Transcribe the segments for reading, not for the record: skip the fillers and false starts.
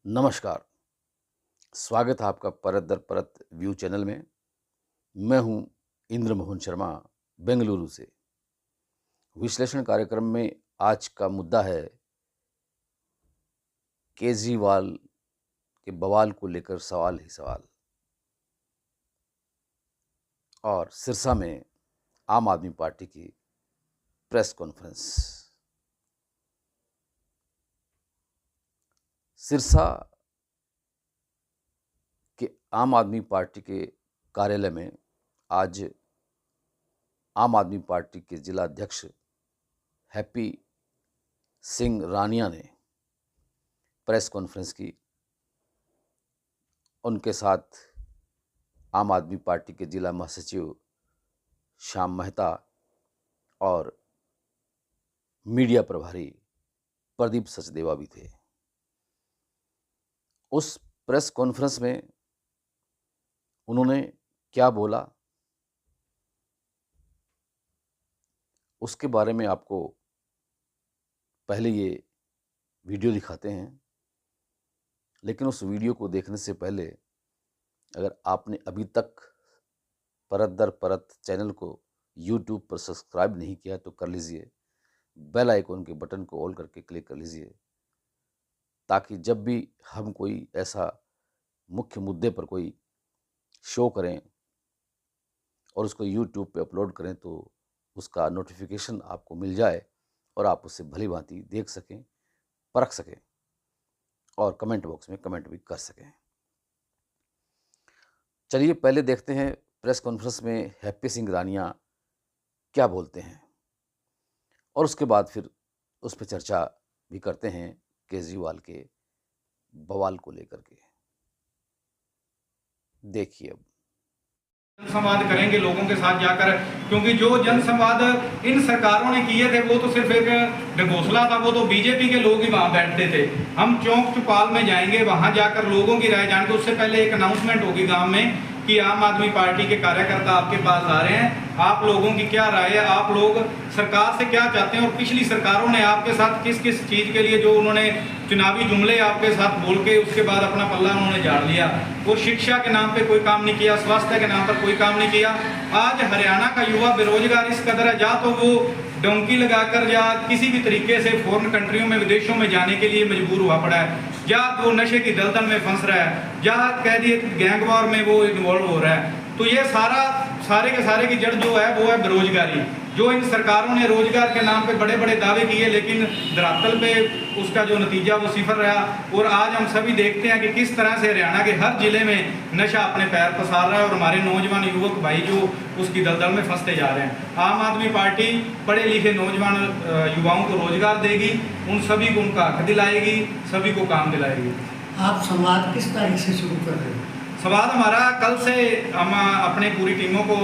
नमस्कार। स्वागत है आपका परत दर परत व्यू चैनल में। मैं हूं इंद्र मोहन शर्मा, बेंगलुरु से। विश्लेषण कार्यक्रम में आज का मुद्दा है केजरीवाल के बवाल को लेकर सवाल ही सवाल। और सिरसा में आम आदमी पार्टी की प्रेस कॉन्फ्रेंस। सिरसा के आम आदमी पार्टी के कार्यालय में आज आम आदमी पार्टी के जिला अध्यक्ष हैप्पी सिंह रानिया ने प्रेस कॉन्फ्रेंस की। उनके साथ आम आदमी पार्टी के जिला महासचिव श्याम मेहता और मीडिया प्रभारी प्रदीप सचदेवा भी थे। उस प्रेस कॉन्फ्रेंस में उन्होंने क्या बोला, उसके बारे में आपको पहले ये वीडियो दिखाते हैं। लेकिन उस वीडियो को देखने से पहले अगर आपने अभी तक परत दर परत चैनल को यूट्यूब पर सब्सक्राइब नहीं किया तो कर लीजिए। बेल आइकन के बटन को ऑल करके क्लिक कर लीजिए, ताकि जब भी हम कोई ऐसा मुख्य मुद्दे पर कोई शो करें और उसको यूट्यूब पे अपलोड करें तो उसका नोटिफिकेशन आपको मिल जाए और आप उससे भली भांति देख सकें, परख सकें और कमेंट बॉक्स में कमेंट भी कर सकें। चलिए पहले देखते हैं प्रेस कॉन्फ्रेंस में हैप्पी सिंह रानिया क्या बोलते हैं और उसके बाद फिर उस पर चर्चा भी करते हैं केजरीवाल के बवाल को लेकर के। देखिए अब जनसंवाद करेंगे लोगों के साथ जाकर, क्योंकि जो जनसंवाद इन सरकारों ने किए थे वो तो सिर्फ एक ढकोसला था। वो तो बीजेपी के लोग ही वहां बैठते थे। हम चौक चौपाल में जाएंगे, वहां जाकर लोगों की राय जानेंगे। उससे पहले एक अनाउंसमेंट होगी गांव में कि आम आदमी पार्टी के कार्यकर्ता आपके पास आ रहे हैं, आप लोगों की क्या राय है, आप लोग सरकार से क्या चाहते हैं और पिछली सरकारों ने आपके साथ किस किस चीज़ के लिए जो उन्होंने चुनावी जुमले आपके साथ बोल के उसके बाद अपना पल्ला उन्होंने झाड़ लिया। वो शिक्षा के नाम पे कोई काम नहीं किया, स्वास्थ्य के नाम पर कोई काम नहीं किया। आज हरियाणा का युवा बेरोजगार इस कदर है, जा तो वो डोंकी लगाकर या किसी भी तरीके से फॉरेन कंट्रियों में विदेशों में जाने के लिए मजबूर हुआ पड़ा है, या वो नशे की दलदल में फंस रहा है, या कह दिए गैंग वॉर में वो इन्वॉल्व हो रहा है। तो ये सारे के सारे की जड़ जो है वो है बेरोजगारी। जो इन सरकारों ने रोजगार के नाम पे बड़े बड़े दावे किए, लेकिन धरातल पे उसका जो नतीजा वो सिफर रहा। और आज हम सभी देखते हैं कि किस तरह से हरियाणा के हर जिले में नशा अपने पैर पसार रहा है और हमारे नौजवान युवक भाई जो उसकी दलदल में फंसते जा रहे हैं। आम आदमी पार्टी पढ़े लिखे नौजवान युवाओं को रोजगार देगी, उन सभी को उनका हक दिलाएगी, सभी को काम दिलाएगी। आप संवाद किस तारीख से शुरू कर रहे हैं? संवाद हमारा कल से, हम अपने पूरी टीमों को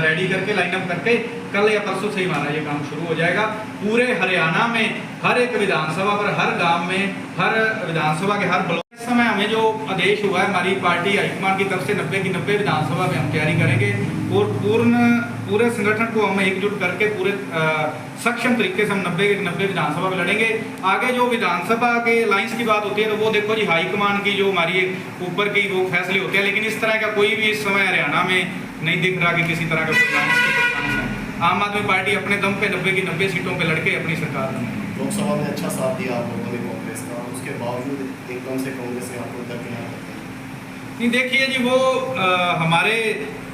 रेडी करके लाइनअप करके कल या परसों से ही हमारा ये काम शुरू हो जाएगा। पूरे हरियाणा में हर एक विधानसभा पर, हर गांव में, हर विधानसभा के हर ब्लॉक। इस समय हमें जो आदेश हुआ है हमारी पार्टी हाईकमान की तरफ से 90 की 90 विधानसभा में हम तैयारी करेंगे और पूरे संगठन को हम एकजुट करके पूरे सक्षम तरीके से हम 90 की 90 विधानसभा में लड़ेंगे। आगे जो विधानसभा के लाइंस की बात होती है तो वो देखो जी हाईकमान की जो हमारी ऊपर की वो फैसले होते हैं, लेकिन इस तरह का कोई भी इस समय हरियाणा में नहीं दिख रहा कि किसी तरह का आम आदमी पार्टी अपने दम पे 90 की 90 सीटों पे लड़के अपनी सरकार बनाए। लोकसभा में अच्छा साथ दिया आप लोगों ने कांग्रेस का, उसके बावजूद एकदम से कांग्रेस ने आपको दरकिनार कर दिया। नहीं, देखिए जी, वो हमारे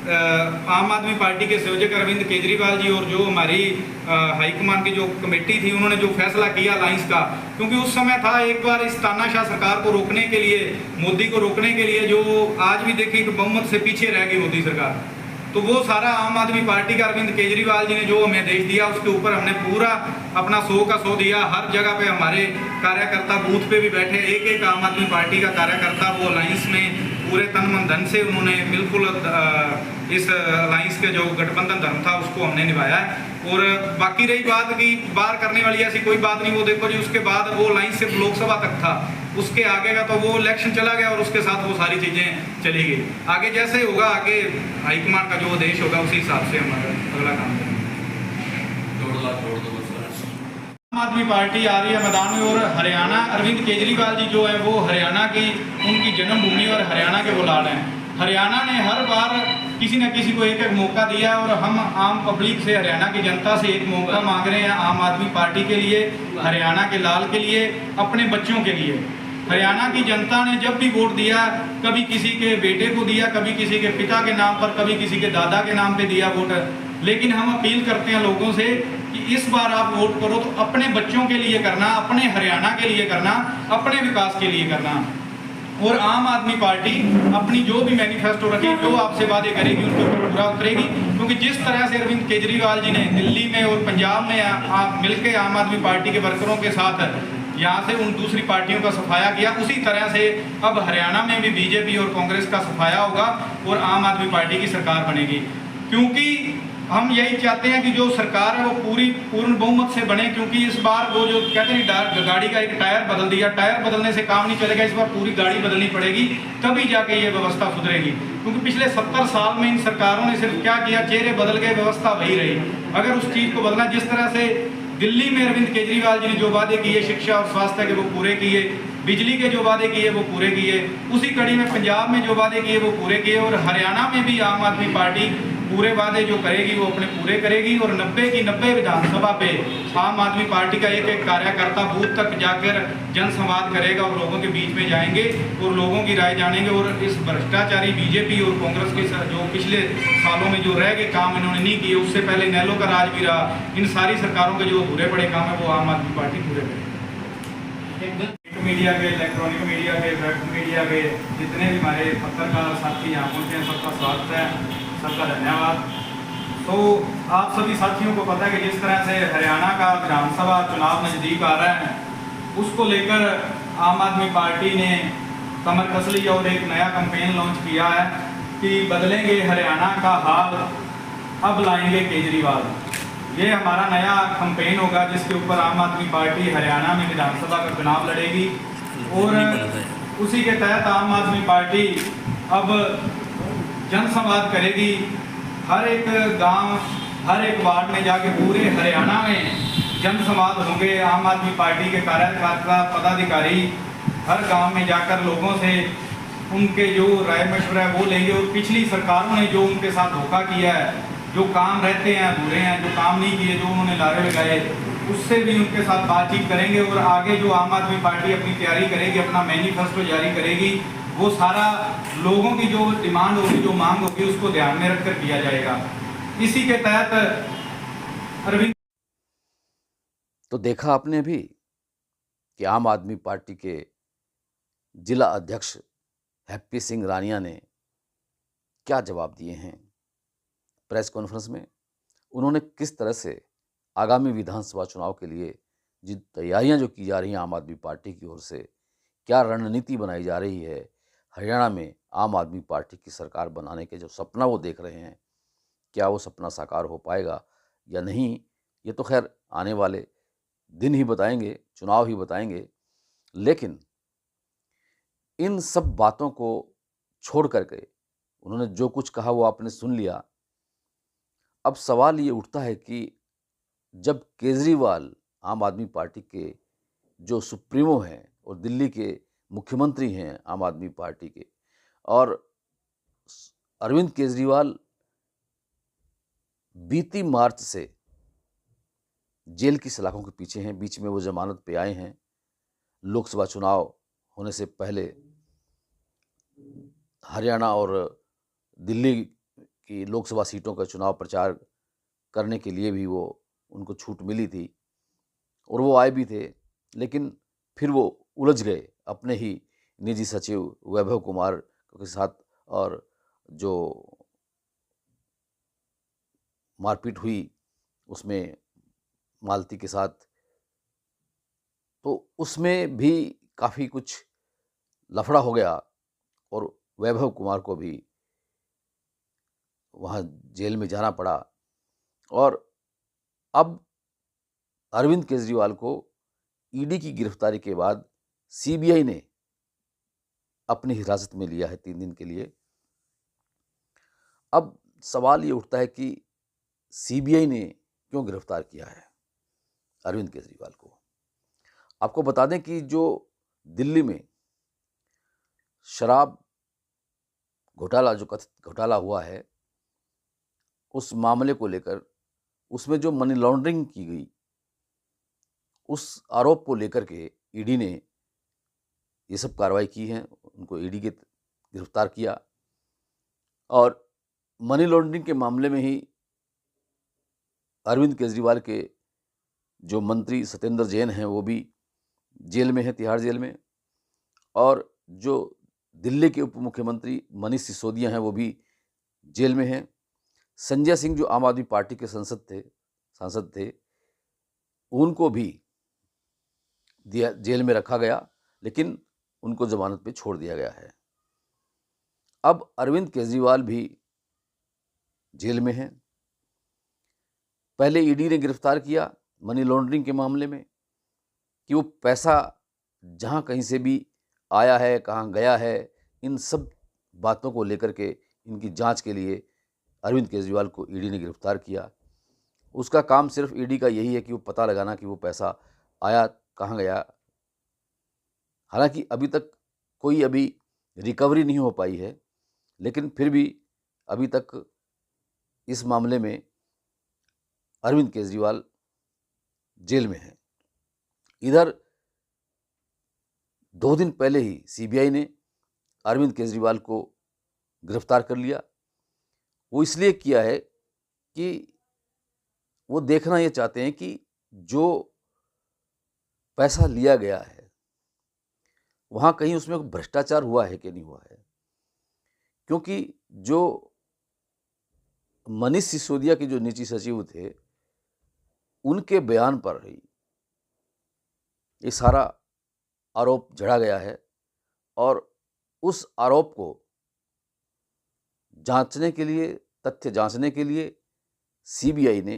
आम आदमी पार्टी के संयोजक अरविंद केजरीवाल जी और जो हमारी हाईकमान की जो कमेटी थी उन्होंने जो फैसला किया अलायंस का, क्योंकि उस समय था एक बार इस तानाशाह सरकार को रोकने के लिए, मोदी को रोकने के लिए, जो आज भी देखिए कि बहुमत से पीछे रह गई मोदी सरकार। तो वो सारा आम आदमी पार्टी का अरविंद केजरीवाल जी ने जो हमें आदेश दिया उसके ऊपर हमने पूरा अपना 100 का 100 दिया। हर जगह पे हमारे कार्यकर्ता बूथ पे भी बैठे, एक एक आम आदमी पार्टी का कार्यकर्ता वो अलायंस में पूरे तन मन धन से उन्होंने बिल्कुल इस अलायंस के जो गठबंधन धर्म था उसको हमने निभाया है। और बाकी रही बात की बार करने वाली ऐसी कोई बात नहीं। वो देखो जी, उसके बाद वो लाइन सिर्फ लोकसभा तक था, उसके आगे का तो वो इलेक्शन चला गया और उसके साथ वो सारी चीज़ें चली गई। आगे जैसे होगा, आगे हाईकमान का जो आदेश होगा उसी हिसाब से हमारा अगला काम करेंगे। 2 लाख आम आदमी पार्टी आ रही है मैदान में, और हरियाणा अरविंद केजरीवाल जी जो है वो हरियाणा की उनकी जन्मभूमि और हरियाणा के वो लाड हैं। हरियाणा ने हर बार किसी न किसी को एक एक मौका दिया है, और हम आम पब्लिक से, हरियाणा की जनता से एक मौका मांग रहे हैं आम आदमी पार्टी के लिए, हरियाणा के लाल के लिए, अपने बच्चों के लिए। हरियाणा की जनता ने जब भी वोट दिया, कभी किसी के बेटे को दिया, कभी किसी के पिता के नाम पर, कभी किसी के दादा के नाम पे दिया वोट। लेकिन हम अपील करते हैं लोगों से कि इस बार आप वोट करो तो अपने बच्चों के लिए करना, अपने हरियाणा के लिए करना, अपने विकास के लिए करना। और आम आदमी पार्टी अपनी जो भी मैनिफेस्टो रखी, जो आपसे वादे करेगी उनको पूरा उतरेगी। क्योंकि जिस तरह से अरविंद केजरीवाल जी ने दिल्ली में और पंजाब में मिलकर आम आदमी पार्टी के वर्करों के साथ यहाँ से उन दूसरी पार्टियों का सफाया किया, उसी तरह से अब हरियाणा में भी बीजेपी और कांग्रेस का सफाया होगा और आम आदमी पार्टी की सरकार बनेगी। क्योंकि हम यही चाहते हैं कि जो सरकार है वो पूर्ण बहुमत से बने। क्योंकि इस बार वो जो कहते हैं गाड़ी का एक टायर बदल दिया, टायर बदलने से काम नहीं चलेगा, इस बार पूरी गाड़ी बदलनी पड़ेगी, तभी जाके ये व्यवस्था सुधरेगी। क्योंकि पिछले 70 साल में इन सरकारों ने सिर्फ क्या किया, चेहरे बदल गए, व्यवस्था वही रही। अगर उस चीज़ को बदलना, जिस तरह से दिल्ली में अरविंद केजरीवाल जी ने जो वादे किए शिक्षा और स्वास्थ्य के वो पूरे किए, बिजली के जो वादे किए वो पूरे किए, उसी कड़ी में पंजाब में जो वादे किए वो पूरे किए, और हरियाणा में भी आम आदमी पार्टी पूरे वादे जो करेगी वो अपने पूरे करेगी। और 90 की 90 विधानसभा पे आम आदमी पार्टी का एक एक कार्यकर्ता बूथ तक जाकर जनसंवाद करेगा और लोगों के बीच में जाएंगे और लोगों की राय जानेंगे। और इस भ्रष्टाचारी बीजेपी और कांग्रेस के जो पिछले सालों में जो रह गए काम इन्होंने नहीं किए, उससे पहले नैलो का राज भी रहा, इन सारी सरकारों के जो बुरे बड़े काम है वो आम आदमी पार्टी पूरे करेगी। मीडिया के, इलेक्ट्रॉनिक मीडिया के, प्रिंट मीडिया के जितने भी हमारे पत्रकार साथी यहाँ पहुँचे हैं, सबका स्वागत है, सबका धन्यवाद। तो आप सभी साथियों को पता है कि जिस तरह से हरियाणा का विधानसभा चुनाव नज़दीक आ रहा है, उसको लेकर आम आदमी पार्टी ने कमर कस ली और एक नया कैंपेन लॉन्च किया है कि बदलेंगे हरियाणा का हाल, अब लाएंगे केजरीवाल। ये हमारा नया कैंपेन होगा जिसके ऊपर आम आदमी पार्टी हरियाणा में विधानसभा का चुनाव लड़ेगी। और उसी के तहत आम आदमी पार्टी अब जनसंवाद करेगी, हर एक गांव, हर एक वार्ड में जाके पूरे हरियाणा में जनसंवाद होंगे। आम आदमी पार्टी के कार्यकर्ता पदाधिकारी हर गांव में जाकर लोगों से उनके जो राय मशवरा है वो लेंगे, और पिछली सरकारों ने जो उनके साथ धोखा किया है, जो काम रहते हैं अधूरे हैं, जो काम नहीं किए, जो उन्होंने लारे लगाए, उससे भी उनके साथ बातचीत करेंगे। और आगे जो आम आदमी पार्टी अपनी तैयारी करेगी, अपना मैनिफेस्टो जारी करेगी, वो सारा लोगों की जो डिमांड होगी, जो मांग होगी, उसको ध्यान में रखकर किया जाएगा। इसी के तहत अरविंद। तो देखा आपने अभी कि आम आदमी पार्टी के जिला अध्यक्ष हैप्पी सिंह रानिया ने क्या जवाब दिए हैं प्रेस कॉन्फ्रेंस में। उन्होंने किस तरह से आगामी विधानसभा चुनाव के लिए जिन तैयारियां जो की जा रही हैं आम आदमी पार्टी की ओर से, क्या रणनीति बनाई जा रही है, हरियाणा में आम आदमी पार्टी की सरकार बनाने के जो सपना वो देख रहे हैं, क्या वो सपना साकार हो पाएगा या नहीं, ये तो खैर आने वाले दिन ही बताएंगे, चुनाव ही बताएंगे। लेकिन इन सब बातों को छोड़ करके उन्होंने जो कुछ कहा वो आपने सुन लिया। अब सवाल ये उठता है कि जब केजरीवाल आम आदमी पार्टी के जो सुप्रीमो हैं और दिल्ली के मुख्यमंत्री हैं आम आदमी पार्टी के, और अरविंद केजरीवाल बीती मार्च से जेल की सलाखों के पीछे हैं, बीच में वो जमानत पे आए हैं, लोकसभा चुनाव होने से पहले हरियाणा और दिल्ली की लोकसभा सीटों का चुनाव प्रचार करने के लिए भी वो उनको छूट मिली थी और वो आए भी थे, लेकिन फिर वो उलझ गए अपने ही निजी सचिव वैभव कुमार के साथ, और जो मारपीट हुई उसमें मालती के साथ, तो उसमें भी काफ़ी कुछ लफड़ा हो गया और वैभव कुमार को भी वहाँ जेल में जाना पड़ा। और अब अरविंद केजरीवाल को ईडी की गिरफ्तारी के बाद सीबीआई ने अपनी हिरासत में लिया है 3 दिन के लिए। अब सवाल ये उठता है कि सीबीआई ने क्यों गिरफ्तार किया है। अरविंद केजरीवाल को। आपको बता दें कि जो दिल्ली में शराब घोटाला, जो कथित घोटाला हुआ है, उस मामले को लेकर उसमें जो मनी लॉन्ड्रिंग की गई, उस आरोप को लेकर के ईडी ने ये सब कार्रवाई की है। उनको ईडी के गिरफ्तार किया और मनी लॉन्ड्रिंग के मामले में ही अरविंद केजरीवाल के जो मंत्री सत्येंद्र जैन हैं वो भी जेल में हैं, तिहाड़ जेल में। और जो दिल्ली के उप मुख्यमंत्री मनीष सिसोदिया हैं वो भी जेल में हैं। संजय सिंह जो आम आदमी पार्टी के सांसद थे, उनको भी जेल में रखा गया, लेकिन उनको जमानत पे छोड़ दिया गया है। अब अरविंद केजरीवाल भी जेल में हैं। पहले ईडी ने गिरफ्तार किया मनी लॉन्ड्रिंग के मामले में कि वो पैसा जहाँ कहीं से भी आया है, कहाँ गया है, इन सब बातों को लेकर के इनकी जांच के लिए अरविंद केजरीवाल को ईडी ने गिरफ्तार किया। उसका काम सिर्फ ईडी का यही है कि वो पता लगाना कि वो पैसा आया कहाँ गया। हालांकि अभी तक कोई रिकवरी नहीं हो पाई है, लेकिन फिर भी अभी तक इस मामले में अरविंद केजरीवाल जेल में है। इधर 2 दिन पहले ही सीबीआई ने अरविंद केजरीवाल को गिरफ्तार कर लिया। वो इसलिए किया है कि वो देखना ये चाहते हैं कि जो पैसा लिया गया है वहाँ कहीं उसमें भ्रष्टाचार हुआ है कि नहीं हुआ है। क्योंकि जो मनीष सिसोदिया के जो निजी सचिव थे, उनके बयान पर ही ये सारा आरोप जड़ा गया है और उस आरोप को जांचने के लिए, तथ्य जांचने के लिए सीबीआई ने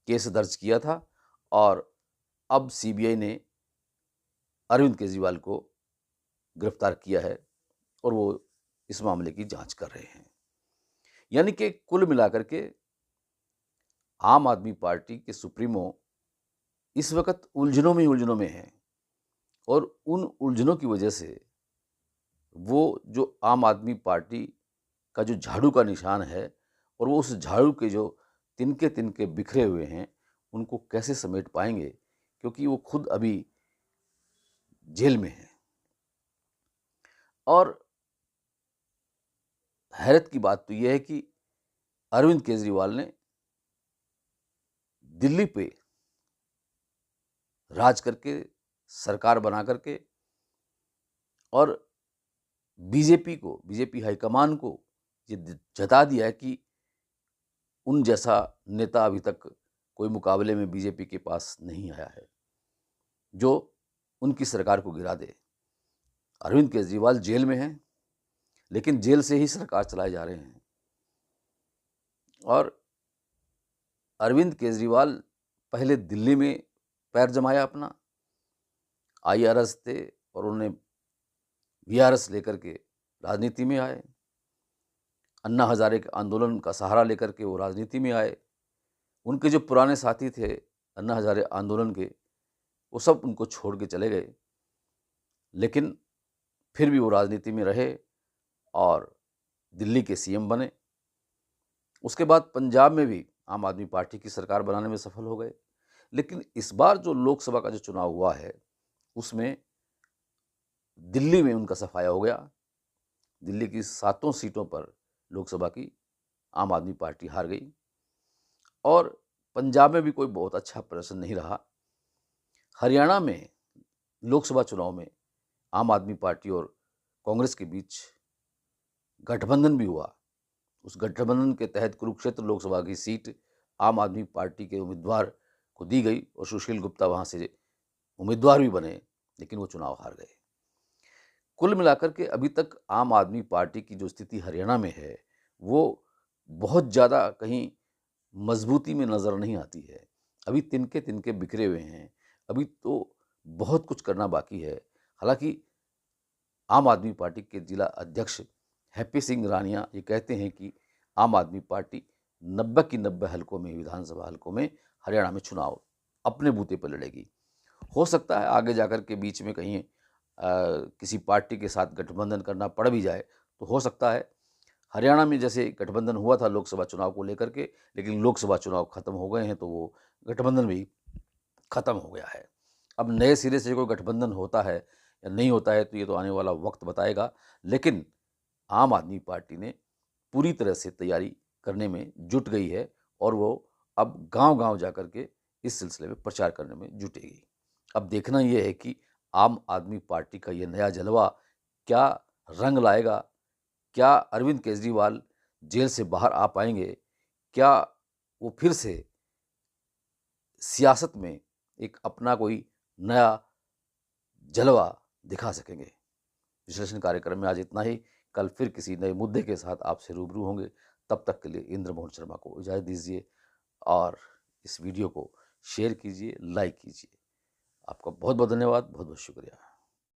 केस दर्ज किया था और अब सीबीआई ने अरविंद केजरीवाल को गिरफ्तार किया है और वो इस मामले की जांच कर रहे हैं। यानी कि कुल मिलाकर के आम आदमी पार्टी के सुप्रीमो इस वक्त उलझनों में हैं और उन उलझनों की वजह से वो जो आम आदमी पार्टी का जो झाड़ू का निशान है और वो उस झाड़ू के जो तिनके बिखरे हुए हैं, उनको कैसे समेट पाएंगे, क्योंकि वो खुद अभी जेल में है। और हैरत की बात तो यह है कि अरविंद केजरीवाल ने दिल्ली पे राज करके, सरकार बना करके और बीजेपी हाईकमान को ये जता दिया है कि उन जैसा नेता अभी तक कोई मुकाबले में बीजेपी के पास नहीं आया है जो उनकी सरकार को गिरा दे। अरविंद केजरीवाल जेल में हैं, लेकिन जेल से ही सरकार चलाए जा रहे हैं। और अरविंद केजरीवाल पहले दिल्ली में पैर जमाया अपना, आईआरएस थे और उन्होंने वीआरएस लेकर के राजनीति में आए। अन्ना हजारे के आंदोलन का सहारा लेकर के वो राजनीति में आए। उनके जो पुराने साथी थे अन्ना हजारे आंदोलन के, वो सब उनको छोड़ के चले गए, लेकिन फिर भी वो राजनीति में रहे और दिल्ली के सीएम बने। उसके बाद पंजाब में भी आम आदमी पार्टी की सरकार बनाने में सफल हो गए। लेकिन इस बार जो लोकसभा का जो चुनाव हुआ है, उसमें दिल्ली में उनका सफाया हो गया। दिल्ली की 7 सीटों पर लोकसभा की आम आदमी पार्टी हार गई और पंजाब में भी कोई बहुत अच्छा प्रदर्शन नहीं रहा। हरियाणा में लोकसभा चुनाव में आम आदमी पार्टी और कांग्रेस के बीच गठबंधन भी हुआ। उस गठबंधन के तहत कुरुक्षेत्र लोकसभा की सीट आम आदमी पार्टी के उम्मीदवार को दी गई और सुशील गुप्ता वहाँ से उम्मीदवार भी बने, लेकिन वो चुनाव हार गए। कुल मिलाकर के अभी तक आम आदमी पार्टी की जो स्थिति हरियाणा में है, वो बहुत ज़्यादा कहीं मजबूती में नज़र नहीं आती है। अभी तिनके बिखरे हुए हैं। अभी तो बहुत कुछ करना बाकी है। हालांकि आम आदमी पार्टी के जिला अध्यक्ष हैप्पी सिंह रानिया ये कहते हैं कि आम आदमी पार्टी 90 की 90 हलकों में, विधानसभा हलकों में हरियाणा में चुनाव अपने बूते पर लड़ेगी। हो सकता है आगे जाकर के बीच में कहीं किसी पार्टी के साथ गठबंधन करना पड़ भी जाए, तो हो सकता है हरियाणा में जैसे गठबंधन हुआ था लोकसभा चुनाव को लेकर के, लेकिन लोकसभा चुनाव खत्म हो गए हैं तो वो गठबंधन भी खत्म हो गया है। अब नए सिरे से कोई गठबंधन होता है या नहीं होता है तो ये तो आने वाला वक्त बताएगा, लेकिन आम आदमी पार्टी ने पूरी तरह से तैयारी करने में जुट गई है और वो अब गांव-गांव जाकर के इस सिलसिले में प्रचार करने में जुटेगी। अब देखना ये है कि आम आदमी पार्टी का ये नया जलवा क्या रंग लाएगा? क्या अरविंद केजरीवाल जेल से बाहर आ पाएंगे? क्या वो फिर से सियासत में एक अपना कोई नया जलवा दिखा सकेंगे? विश्लेषण कार्यक्रम में आज इतना ही। कल फिर किसी नए मुद्दे के साथ आपसे रूबरू होंगे। तब तक के लिए इंद्रमोहन शर्मा को इजाज़त दीजिए और इस वीडियो को शेयर कीजिए, लाइक कीजिए। आपका बहुत बहुत धन्यवाद, बहुत बहुत शुक्रिया।